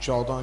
14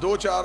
2-4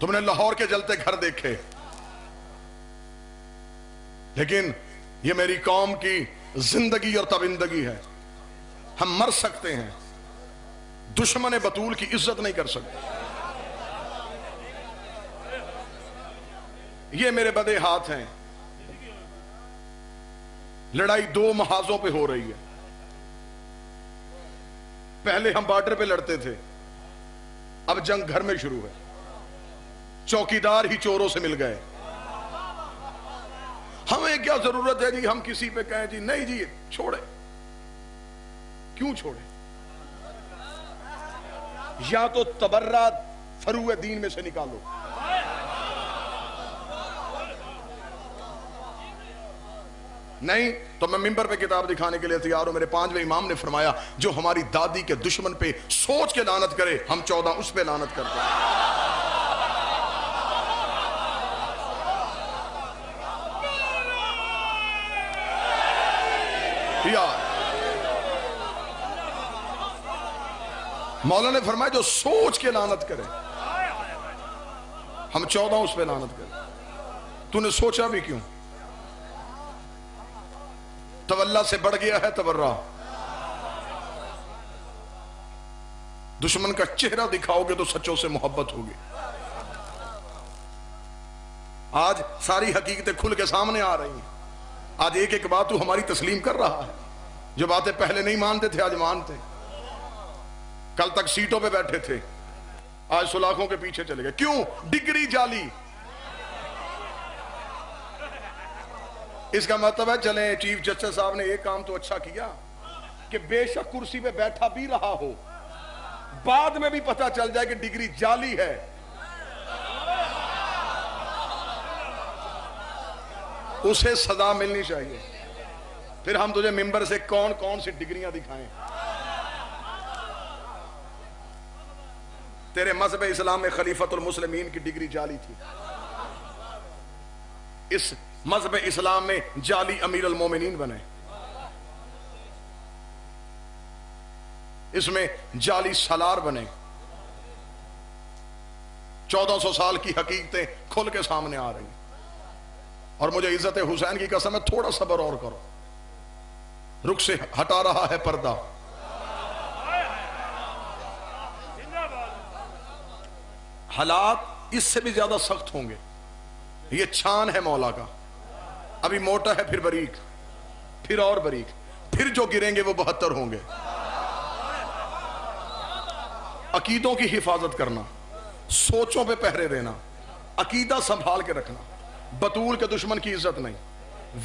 تم نے لاہور کے جلتے گھر دیکھے، لیکن یہ میری قوم کی زندگی اور تبندگی ہے. ہم مر سکتے ہیں، دشمن بطول کی عزت نہیں کر سکتے. یہ میرے بدے ہاتھ ہیں. لڑائی دو محاذوں پہ ہو رہی ہے. پہلے ہم بارڈر پہ لڑتے تھے، اب جنگ گھر میں شروع ہے. چوکیدار ہی چوروں سے مل گئے. ہمیں کیا ضرورت ہے جی ہم کسی پہ کہیں جی نہیں جی چھوڑے. کیوں چھوڑے؟ یا تو تبرات فروع دین میں سے نکالو، نہیں تو میں ممبر پہ کتاب دکھانے کے لیے تیار ہوں. میرے 5ویں امام نے فرمایا جو ہماری دادی کے دشمن پہ سوچ کے لعنت کرے، ہم 14 اس پہ لعنت کرتے ہیں. مولا نے فرمایا جو سوچ کے لعنت کرے، ہم 14 اس پہ لعنت کریں. تو نے سوچا بھی کیوں؟ تولا سے بڑھ گیا ہے تبرہ. دشمن کا چہرہ دکھاؤ گے تو سچوں سے محبت ہوگی. آج ساری حقیقتیں کھل کے سامنے آ رہی ہیں. آج ایک ایک بات تو ہماری تسلیم کر رہا ہے. جو باتیں پہلے نہیں مانتے تھے آج مانتے. کل تک سیٹوں پہ بیٹھے تھے، آج سلاخوں کے پیچھے چلے گئے. کیوں؟ ڈگری جعلی. اس کا مطلب ہے چلیں چیف جسٹس صاحب نے ایک کام تو اچھا کیا کہ بے شک کرسی پہ بیٹھا بھی رہا ہو، بعد میں بھی پتہ چل جائے کہ ڈگری جعلی ہے. اسے سزا ملنی چاہیے. پھر ہم تجھے ممبر سے کون کون سی ڈگریاں دکھائیں. تیرے مذہب اسلام میں خلیفۃ المسلمین کی ڈگری جعلی تھی. اس مذہب اسلام میں جعلی امیر المومنین بنے. اس میں جعلی سالار بنے. 1400 سال کی حقیقتیں کھل کے سامنے آ رہی ہیں. اور مجھے عزت حسین کی قسم ہے تھوڑا صبر اور کرو. رخ سے ہٹا رہا ہے پردہ. حالات اس سے بھی زیادہ سخت ہوں گے. یہ چھان ہے مولا کا. ابھی موٹا ہے پھر باریک، پھر اور باریک، پھر جو گریں گے وہ 72 ہوں گے. عقیدوں کی حفاظت کرنا، سوچوں پہ پہرے دینا، عقیدہ سنبھال کے رکھنا. بطول کے دشمن کی عزت نہیں،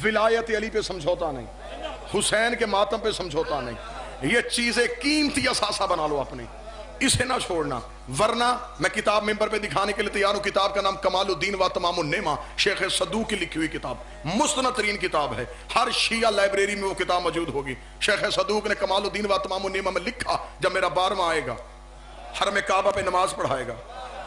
ولایت علی پہ سمجھوتا نہیں، حسین کے ماتم پہ سمجھوتا نہیں. یہ چیزیں قیمتی اثاثہ بنا لو اپنی، اسے نہ چھوڑنا. ورنہ میں کتاب ممبر پہ دکھانے کے لیے تیار ہوں. کتاب کا نام کمال الدین و تمام النعمہ، شیخ صدوق کی لکھی ہوئی کتاب، مستند ترین کتاب ہے. ہر شیعہ لائبریری میں وہ کتاب موجود ہوگی. شیخ صدوق نے کمال الدین و تمام النعمہ میں لکھا جب میرا 12واں آئے گا حرم کعبہ پہ نماز پڑھائے گا،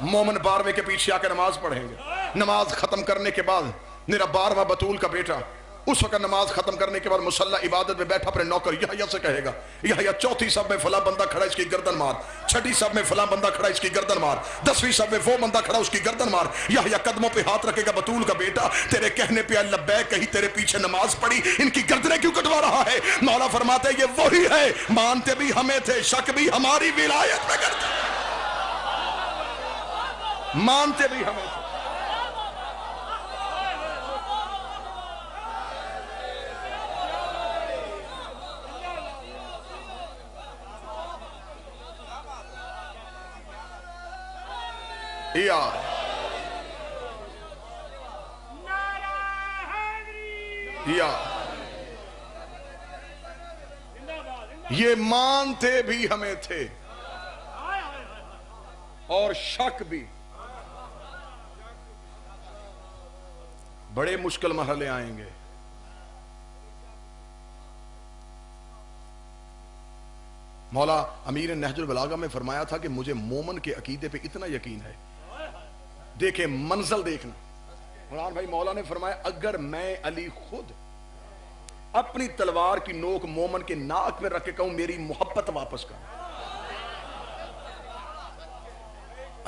مومن 12ویں کے پیچھے آ کے نماز پڑھیں گے. نماز ختم کرنے کے بعد میرا 12واں بطول کا بیٹا اس وقت نماز ختم کرنے کے بعد مصلی عبادت میں بیٹھا اپنے نوکر یحییٰ سے کہے گا یحییٰ 4تھی صف میں فلاں بندہ کھڑا اس کی گردن مار، 6ٹھی صف میں فلاں بندہ کھڑا اس کی گردن مار، 10ویں صف میں وہ بندہ کھڑا اس کی گردن مار. یحییٰ قدموں پہ ہاتھ رکھے گا، بطول کا بیٹا تیرے کہنے پہ لبیک کہی تیرے پیچھے نماز پڑھی، ان کی گردنیں کیوں کٹوا رہا ہے؟ مولا فرماتے ہیں یہ وہی ہے، مانتے بھی ہمیں تھے، شک بھی ہماری ولایت میں کرتے، مانتے بھی ہمیں تھے. یہ مانتے بھی ہمیں تھے اور شک بھی. بڑے مشکل مرحلے آئیں گے. مولا امیر نہج البلاغہ میں فرمایا تھا کہ مجھے مومن کے عقیدے پہ اتنا یقین ہے. دیکھیں منزل دیکھنا. قرآن بھائی مولا نے فرمایا اگر میں علی خود اپنی تلوار کی نوک مومن کے ناک میں رکھ کے کہوں میری محبت واپس کر،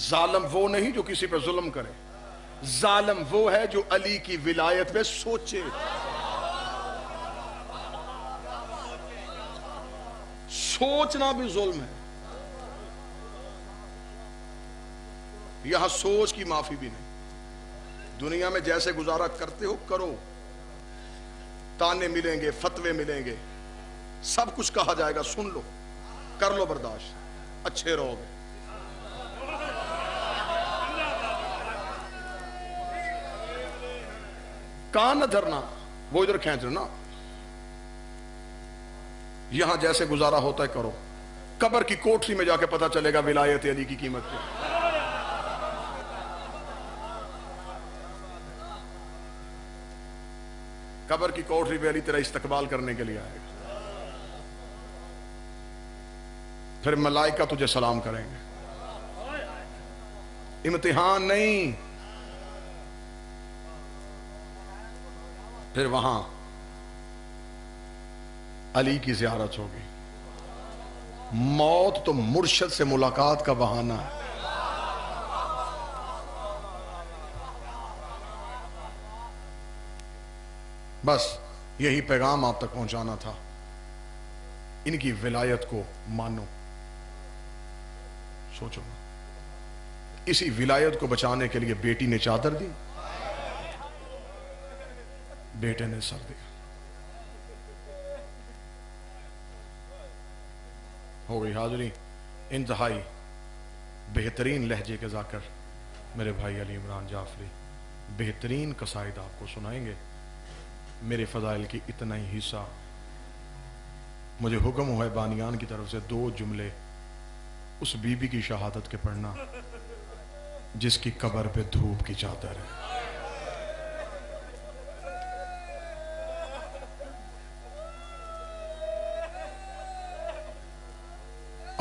ظالم وہ نہیں جو کسی پہ ظلم کرے، ظالم وہ ہے جو علی کی ولایت پہ سوچے. سوچنا بھی ظلم ہے. یہاں سوچ کی معافی بھی نہیں. دنیا میں جیسے گزارا کرتے ہو کرو، تانے ملیں گے، فتوے ملیں گے، سب کچھ کہا جائے گا، سن لو، کر لو برداشت، اچھے رہو گے. کان نہ دھرنا، وہ ادھر کھینچ رہنا. یہاں جیسے گزارا ہوتا ہے کرو. قبر کی کوٹری میں جا کے پتا چلے گا ولایت علی کی قیمت کیا. قبر کی کوٹری پہ علی تیرا استقبال کرنے کے لیے آئے گا. پھر ملائکہ تجھے سلام کریں گے. امتحان نہیں. پھر وہاں علی کی زیارت ہوگی. موت تو مرشد سے ملاقات کا بہانہ ہے. بس یہی پیغام آپ تک پہنچانا تھا. ان کی ولایت کو مانو. سوچو، اسی ولایت کو بچانے کے لیے بیٹی نے چادر دی، بیٹے نے سر دیا. ہو گئی حاضری. انتہائی بہترین لہجے کے ذاکر میرے بھائی علی عمران جعفری بہترین قصائد آپ کو سنائیں گے. میرے فضائل کی اتنا ہی حصہ. مجھے حکم ہوا ہے بانیان کی طرف سے 2 جملے اس بی بی کی شہادت کے پڑھنا جس کی قبر پہ دھوپ کی چادر ہے.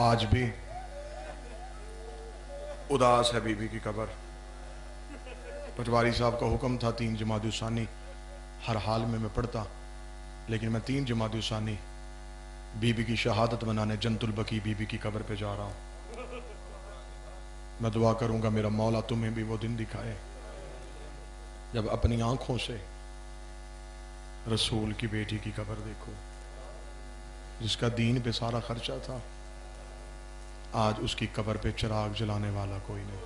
آج بھی اداس ہے بی بی کی قبر. پٹواری صاحب کا حکم تھا 3 جمادی الثانی ہر حال میں پڑھتا، لیکن میں 3 جمادی الثانی بی بی کی شہادت منانے جنت البقیع بی بی کی قبر پہ جا رہا ہوں. میں دعا کروں گا میرا مولا تمہیں بھی وہ دن دکھائے جب اپنی آنکھوں سے رسول کی بیٹی کی قبر دیکھو، جس کا دین پہ سارا خرچہ تھا. آج اس کی قبر پہ چراغ جلانے والا کوئی نہیں.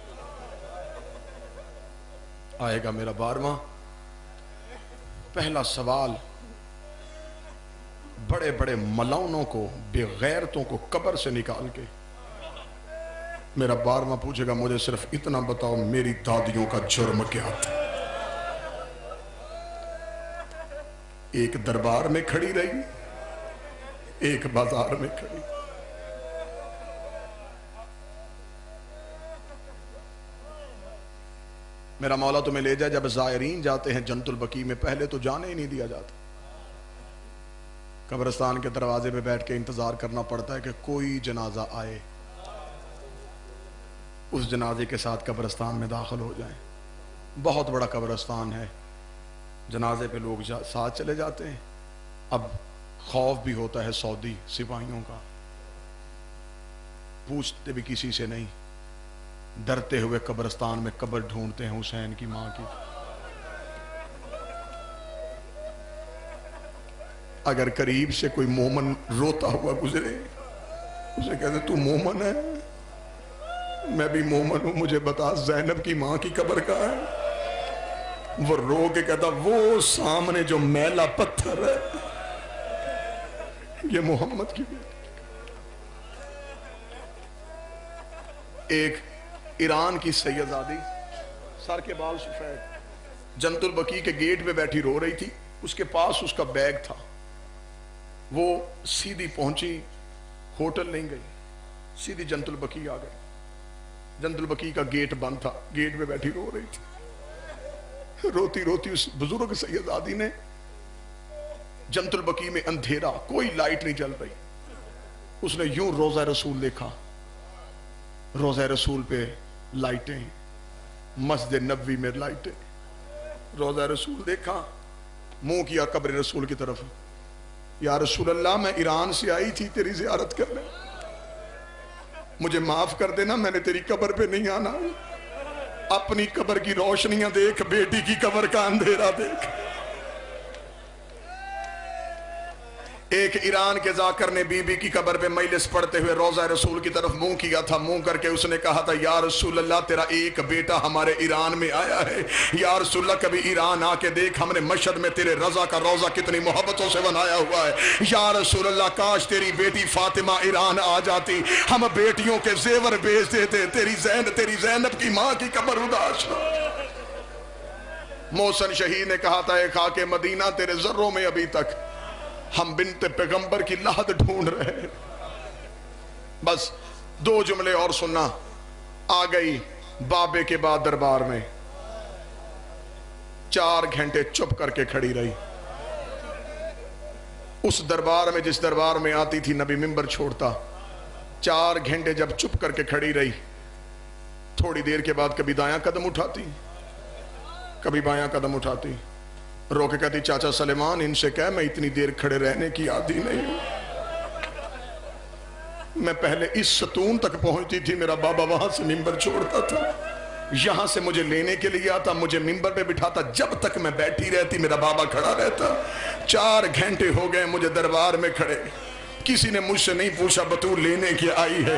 آئے گا میرا 12واں. پہلا سوال بڑے بڑے ملعونوں کو، بے غیرتوں کو قبر سے نکال کے میرا 12واں پوچھے گا مجھے صرف اتنا بتاؤ میری دادیوں کا جرم کیا تھا. ایک دربار میں کھڑی رہی، ایک بازار میں کھڑی. میرا مولا تمہیں لے جائے. جب زائرین جاتے ہیں جنت البقیع میں پہلے تو جانے ہی نہیں دیا جاتا. قبرستان کے دروازے پہ بیٹھ کے انتظار کرنا پڑتا ہے کہ کوئی جنازہ آئے، اس جنازے کے ساتھ قبرستان میں داخل ہو جائیں. بہت بڑا قبرستان ہے، جنازے پہ لوگ ساتھ چلے جاتے ہیں. اب خوف بھی ہوتا ہے سعودی سپاہیوں کا، پوچھتے بھی کسی سے نہیں، ڈرتے ہوئے قبرستان میں قبر ڈھونڈتے ہیں حسین کی ماں کی. اگر قریب سے کوئی مومن روتا ہوا گزرے، اسے کہتے تو مومن ہے؟ میں بھی مومن ہوں، مجھے بتا زینب کی ماں کی قبر کہاں ہے؟ وہ رو کے کہتا وہ سامنے جو میلا پتھر ہے یہ محمد کی بیٹی. ایک ایران کی سیدزادی، سر کے بال سفید، جنت البقیع کے گیٹ پہ بیٹھی رو رہی تھی. اس کے پاس اس کا بیگ تھا. وہ سیدھی پہنچی، ہوٹل نہیں گئی، سیدھی جنت البقیع آ گئی. جنت البقیع کا گیٹ بند تھا، گیٹ پہ بیٹھی رو رہی تھی. روتی روتی اس بزرگ سیدزادی نے، جنت البقیع میں اندھیرا، کوئی لائٹ نہیں جل رہی، اس نے یوں روضہ رسول دیکھا. روضہ رسول پہ لائٹیں، مسجد نبوی میں لائٹیں. روضہ رسول دیکھا، منہ کیا قبر رسول کی طرف. یا رسول اللہ میں ایران سے آئی تھی تیری زیارت کرنے. مجھے معاف کر دینا، میں نے تیری قبر پہ نہیں آنا، اپنی قبر کی روشنیاں دیکھ، بیٹی کی قبر کا اندھیرا دیکھ۔ ایک ایران کے ذاکر نے بی بی کی قبر پہ مجلس پڑھتے ہوئے روضہ رسول کی طرف منہ کیا تھا، منہ کر کے اس نے کہا تھا یا رسول اللہ تیرا ایک بیٹا ہمارے ایران میں آیا ہے، یا رسول اللہ کبھی ایران آ کے دیکھ، ہم نے مشہد میں تیرے رضا کا روضہ کتنی محبتوں سے بنایا ہوا ہے، یا رسول اللہ کاش تیری بیٹی فاطمہ ایران آ جاتی، ہم بیٹیوں کے زیور بیچ دیتے، تیری زینب کی ماں کی قبر اداس۔ محسن شہید نے کہا تھا اے خاک مدینہ تیرے ذروں میں ابھی تک ہم بنت پیغمبر کی لحد ڈھونڈ رہے ہیں۔ بس دو جملے اور سننا۔ آ گئی بابے کے بعد دربار میں، 4 گھنٹے چپ کر کے کھڑی رہی۔ اس دربار میں جس دربار میں آتی تھی نبی منبر چھوڑتا، 4 گھنٹے جب چپ کر کے کھڑی رہی، تھوڑی دیر کے بعد کبھی دایاں قدم اٹھاتی، کبھی بایاں قدم اٹھاتی، رو کے کہتی چاچا سلیمان ان سے کہہ میں اتنی دیر کھڑے رہنے کی عادی نہیں ہوں، میں پہلے اس ستون تک پہنچتی تھی، میرا بابا وہاں سے منبر چھوڑتا تھا، یہاں سے مجھے لینے کے لیے آتا، مجھے منبر پہ بٹھاتا، جب تک میں بیٹھی رہتی میرا بابا کھڑا رہتا۔ 4 گھنٹے ہو گئے مجھے دربار میں کھڑے، کسی نے مجھ سے نہیں پوچھا بطول لینے کی آئی ہے۔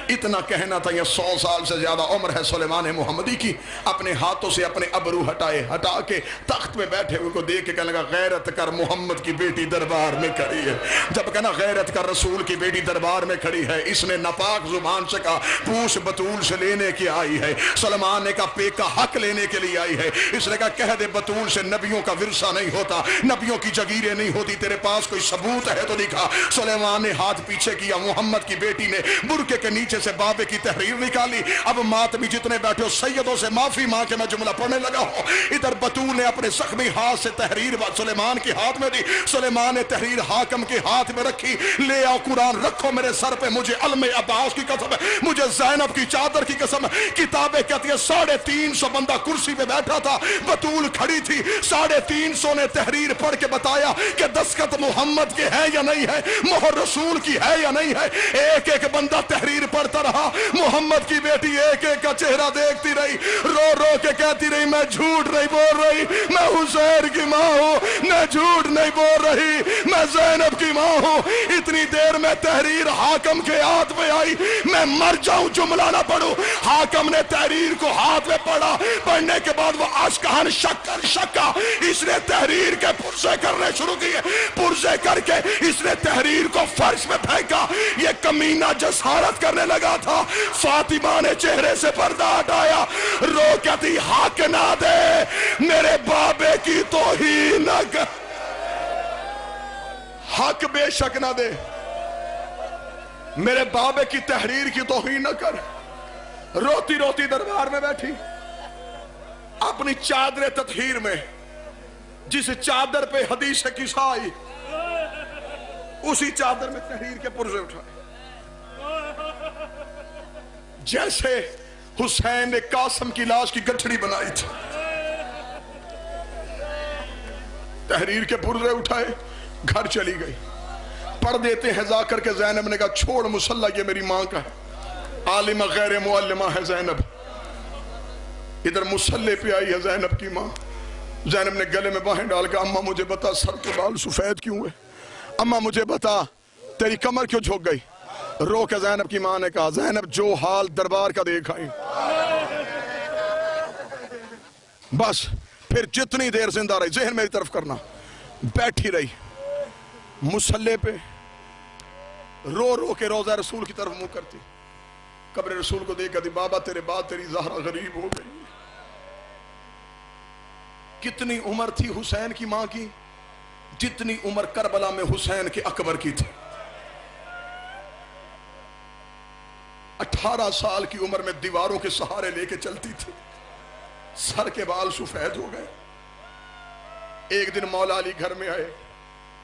اتنا کہنا تھا، یہ 100 سال سے زیادہ عمر ہے سلیمان محمدی کی، اپنے ہاتھوں سے اپنے ابرو ہٹا کے تخت پہ بیٹھے ہوئے کو دیکھ کے کہنے لگا غیرت کر محمد کی بیٹی دربار میں کھڑی ہے۔ جب کہنا غیرت کر رسول کی بیٹی دربار میں کھڑی ہے، اس نے ناپاک زبان سے کہا پوچھ بطول سے لینے کی آئی ہے۔ سلیمان نے کہا پے کا حق لینے کے لیے آئی ہے۔ اس نے کہا کہہ دے بطول سے نبیوں کا ورثہ نہیں ہوتا، نبیوں کی جگیریں نہیں ہوتی، تیرے پاس کوئی ثبوت ہے تو دکھا۔ سلیمان نے ہاتھ پیچھے کیا، محمد کی بیٹی نے برقعے کے نیچے سے بابے کی تحریر نکالی۔ اب ماتمی جتنے بیٹھے ہو سیدوں سے معافی مانگ کے میں جملہ پڑھنے لگا ہوں۔ ادھر بطول نے اپنے زخمی ہاتھ سے تحریر سلیمان کے ہاتھ میں دی، سلیمان نے تحریر حاکم کے ہاتھ میں رکھی، لے آؤ قرآن رکھو میرے سر پہ، مجھے علم عباس کی قسم ہے، مجھے زینب کی چادر کی قسم ہے۔ کتابیں کہتی ہیں 350 بندہ کرسی پہ بیٹھا تھا، بطول کھڑی تھی، 350 نے تحریر پڑھ کے بتایا کہ دستخط محمد کے ہے یا نہیں ہے، مہر رسول کی ہے یا نہیں ہے۔ ایک ایک بندہ تحریر پڑھتا رہا، محمد کی بیٹی ایک ایک کا چہرہ دیکھتی رہی، رو رو کے کہتی رہی میں جھوٹ نہیں بول رہی، میں حسین کی ماں ہوں، میں جھوٹ نہیں بول رہی، میں زینب کی ماں ہوں۔ اتنی دیر میں تحریر حاکم کے ہاتھ میں آئی، میں مر جاؤں جملہ نہ پڑھوں۔ حاکم نے تحریر کو ہاتھ میں پڑھا، پڑھنے کے بعد وہ اشکہن شکا، اس نے تحریر کے پرزے کرنے شروع کیے، پرزے کر کے اس نے تحریر کو فرش میں پھینکا۔ یہ کمینہ جسارت کرنے لگا تھا، فاطمہ نے چہرے سے پردہ ہٹایا، رو کہتی حق نہ دے، میرے بابے کی توہین نہ کر، حق بے شک نہ دے، میرے بابے کی تحریر کی توہین نہ کر۔ روتی روتی دربار میں بیٹھی، اپنی چادر تطہیر میں، جس چادر پہ حدیث قصہ آئی، اسی چادر میں تحریر کے پرزے اٹھائے، جیسے حسین نے قاسم کی لاش کی گٹھڑی بنائی تھی۔ تحریر کے پرزے اٹھائے، گھر چلی گئی۔ پڑھ دیتے ہیں ذاکر کے زینب نے کہا چھوڑ مصلی، یہ میری ماں کا ہے، عالمہ غیر معلمہ ہے زینب۔ ادھر مصلی پہ آئی ہے زینب کی ماں، زینب نے گلے میں باہیں ڈال کے اماں مجھے بتا سر کے بال سفید کیوں ہے، اماں مجھے بتا تیری کمر کیوں جھک گئی۔ رو کے زینب کی ماں نے کہا زینب جو حال دربار کا دیکھا ہے، بس پھر جتنی دیر زندہ رہی ذہن میری طرف کرنا، بیٹھی رہی مصلی پہ، رو رو کے روضہ رسول کی طرف منہ کرتی، قبر رسول کو دیکھ کہتی بابا تیرے بعد تیری زہرا غریب ہو گئی۔ کتنی عمر تھی حسین کی ماں کی؟ جتنی عمر کربلا میں حسین کے اکبر کی تھی۔ 18 سال کی عمر میں دیواروں کے سہارے لے کے چلتی تھی، سر کے بال سفید ہو گئے۔ ایک دن مولا علی گھر میں آئے،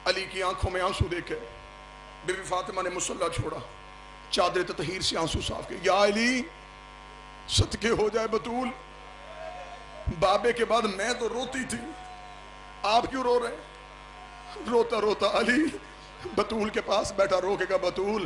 علی کی آنکھوں میں آنسو دیکھے، بی بی فاطمہ نے مصلی چھوڑا، چادر تطہیر سے آنسو صاف کیے، یا علی صدقے ہو جائے بطول، بابے کے بعد میں تو روتی تھی، آپ کیوں رو رہے؟ روتا روتا علی بطول کے پاس بیٹھا، رو کے کہا بطول